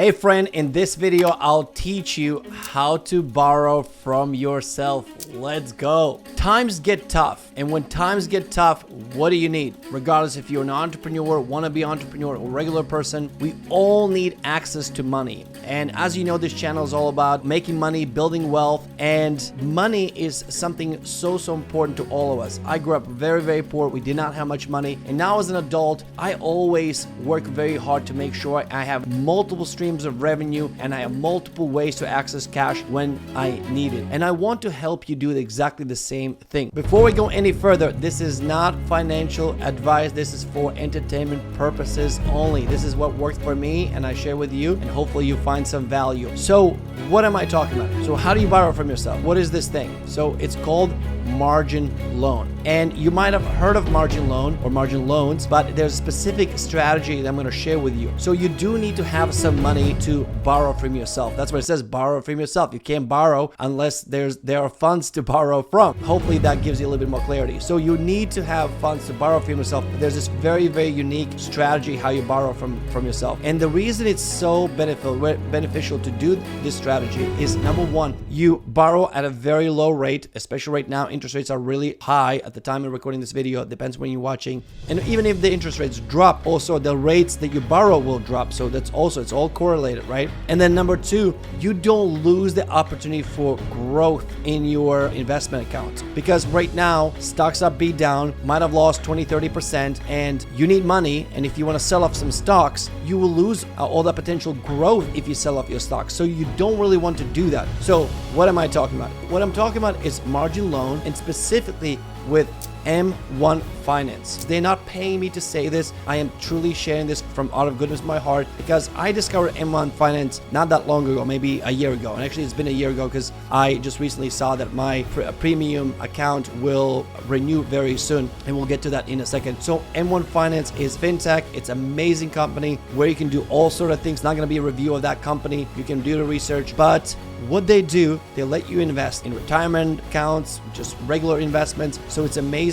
Hey friend, in this video, I'll teach you how to borrow from yourself. Let's go. Times get tough. And when times get tough, what do you need? Regardless if you're an entrepreneur, wannabe entrepreneur, or regular person, we all need access to money. And as you know, this channel is all about making money, building wealth, and money is something so important to all of us. I grew up very poor. We did not have much money. And now as an adult, I always work very hard to make sure I have multiple streams of revenue and I have multiple ways to access cash when I need it. And I want to help you do exactly the same thing. Before we go any further, this is not financial advice. This is for entertainment purposes only. This is what worked for me and I share with you, and hopefully you find some value. So what am I talking about? So how do you borrow from yourself? What is this thing? So it's called margin loan. And you might have heard of margin loan or margin loans, but there's a specific strategy that I'm going to share with you. So you do need to have some money to borrow from yourself. That's what it says, borrow from yourself. You can't borrow unless there are funds to borrow from. Hopefully that gives you a little bit more clarity. So you need to have funds to borrow from yourself. There's this very unique strategy how you borrow from yourself. And the reason it's so beneficial to do this strategy is, number one, you borrow at a very low rate, especially right now. Interest rates are really high at the time of recording this video. It depends when you're watching. And even if the interest rates drop, also the rates that you borrow will drop. So that's also, it's all correlated, right? And then number two, you don't lose the opportunity for growth in your investment accounts. Because right now, stocks are beat down, might have lost 20-30%, and you need money. And if you want to sell off some stocks, you will lose all the potential growth if you sell off your stocks. So you don't really want to do that. So what am I talking about? What I'm talking about is margin loan, and specifically with M1 Finance. They're not paying me to say this. I am truly sharing this from out of goodness of my heart, because I discovered M1 Finance not that long ago, maybe a year ago. And actually it's been a year ago because I just recently saw that my premium account will renew very soon, and we'll get to that in a second. So M1 Finance is fintech. It's an amazing company where you can do all sort of things. Not going to be a review of that company. You can do the research, but what they do, they let you invest in retirement accounts, just regular investments. So it's amazing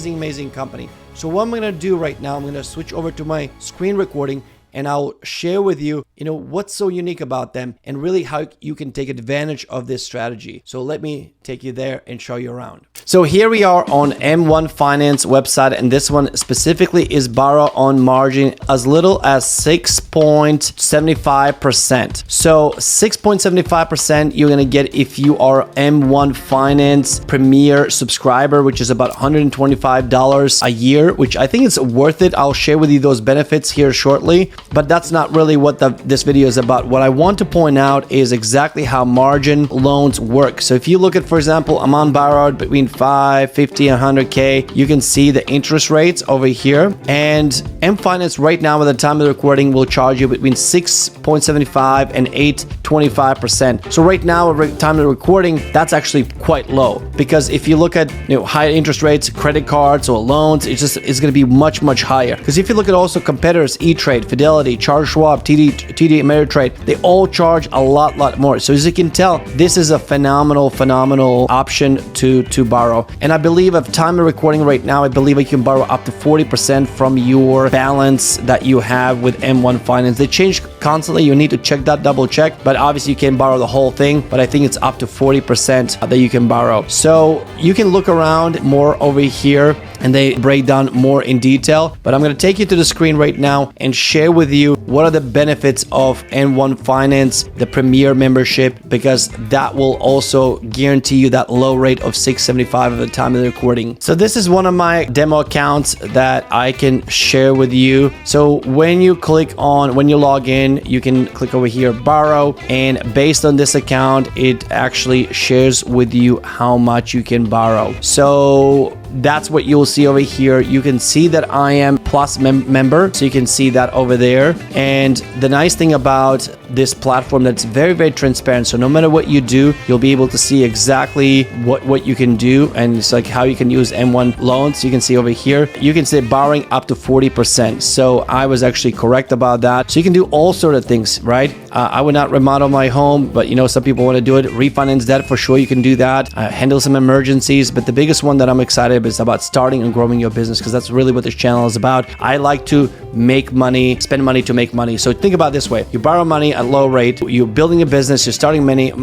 company. So what I'm going to do right now, I'm going to switch over to my screen recording, and I'll share with you, what's so unique about them and really how you can take advantage of this strategy. So let me take you there and show you around. So here we are on M1 Finance website, and this one specifically is borrow on margin as little as 6.75%. So 6.75% you're going to get if you are M1 Finance Premier subscriber, which is about $125 a year, which I think is worth it. I'll share with you those benefits here shortly. But that's not really what this video is about. What I want to point out is exactly how margin loans work. So if you look at, for example, amount borrowed between 5, 50, and 100K, you can see the interest rates over here. And M Finance right now at the time of the recording will charge you between 6.75 and 8.25%. So right now at the time of the recording, that's actually quite low, because if you look at high interest rates, credit cards or loans, it's going to be much higher. Because if you look at also competitors, E-Trade, Fidelity, Charles Schwab, TD Ameritrade, they all charge a lot more. So as you can tell, this is a phenomenal option to borrow. And I believe at time of recording right now, I believe you can borrow up to 40% from your balance that you have with M1 Finance. They change constantly. You need to check that, double check, but obviously you can borrow the whole thing, but I think it's up to 40% that you can borrow. So you can look around more over here and they break down more in detail, but I'm going to take you to the screen right now and share with you what are the benefits of M1 Finance, the Premier membership, because that will also guarantee you that low rate of 6.75 at the time of the recording. So this is one of my demo accounts that I can share with you. So when you log in, you can click over here, borrow, and based on this account, it actually shares with you how much you can borrow. So that's what you'll see over here. You can see that I am Plus member, so you can see that over there. And the nice thing about this platform, that's very transparent. So no matter what you do, you'll be able to see exactly what you can do, and it's like how you can use M1 loans. You can see over here, you can say borrowing up to 40%. So I was actually correct about that. So you can do all sort of things, right? I would not remodel my home, but some people want to do it. Refinance debt, for sure you can do that. Handle some emergencies, but the biggest one that I'm excited It's about starting and growing your business, because that's really what this channel is about. I like to make money, spend money to make money. So think about it this way. You borrow money at low rate, you're building a business, you're starting making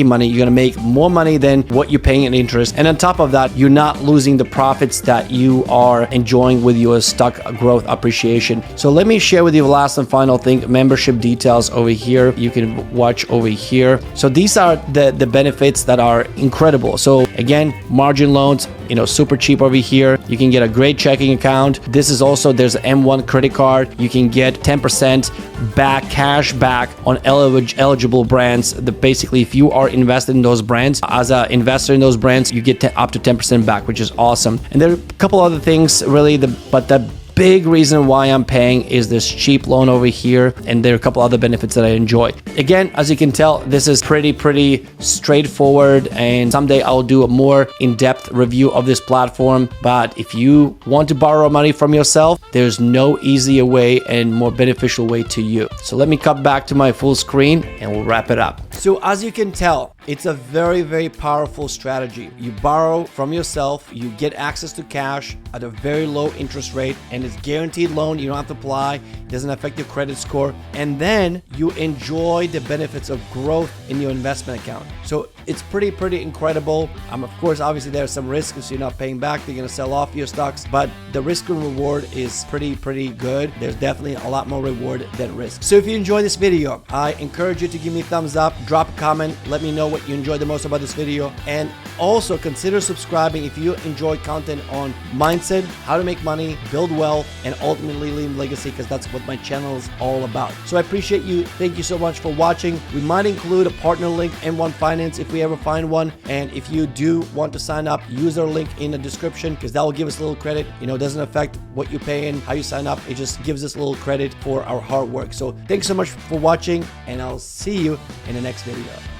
money, you're gonna make more money than what you're paying in interest. And on top of that, you're not losing the profits that you are enjoying with your stock growth appreciation. So let me share with you the last and final thing, membership details over here. You can watch over here. So these are the benefits that are incredible. So again, margin loans, super cheap over here. You can get a great checking account. This is also, there's an M1 credit card. You can get 10% back, cash back on eligible brands. Basically, if you are invested in those brands, as an investor in those brands, you get up to 10% back, which is awesome. And there are a couple other things really, but the big reason why I'm paying is this cheap loan over here, and there are a couple other benefits that I enjoy. Again, as you can tell, this is pretty straightforward, and someday I'll do a more in-depth review of this platform. But if you want to borrow money from yourself, there's no easier way and more beneficial way to you. So let me cut back to my full screen and we'll wrap it up. So as you can tell, it's a very powerful strategy. You borrow from yourself, you get access to cash at a very low interest rate, and it's guaranteed loan. You don't have to apply, it doesn't affect your credit score, and then you enjoy the benefits of growth in your investment account. So it's pretty incredible. Of course, obviously there's some risk because you're not paying back, they're gonna sell off your stocks, but the risk and reward is pretty good. There's definitely a lot more reward than risk. So if you enjoyed this video, I encourage you to give me a thumbs up, drop a comment, let me know what you enjoyed the most about this video, and also consider subscribing if you enjoy content on mindset, how to make money, build wealth, and ultimately leave legacy, because that's what my channel is all about. So I appreciate you. Thank you so much for watching. We might include a partner link, M1 Finance, if we ever find one. And if you do want to sign up, use our link in the description, because that will give us a little credit. It doesn't affect what you pay and how you sign up. It just gives us a little credit for our hard work. So thanks so much for watching, and I'll see you in the next video.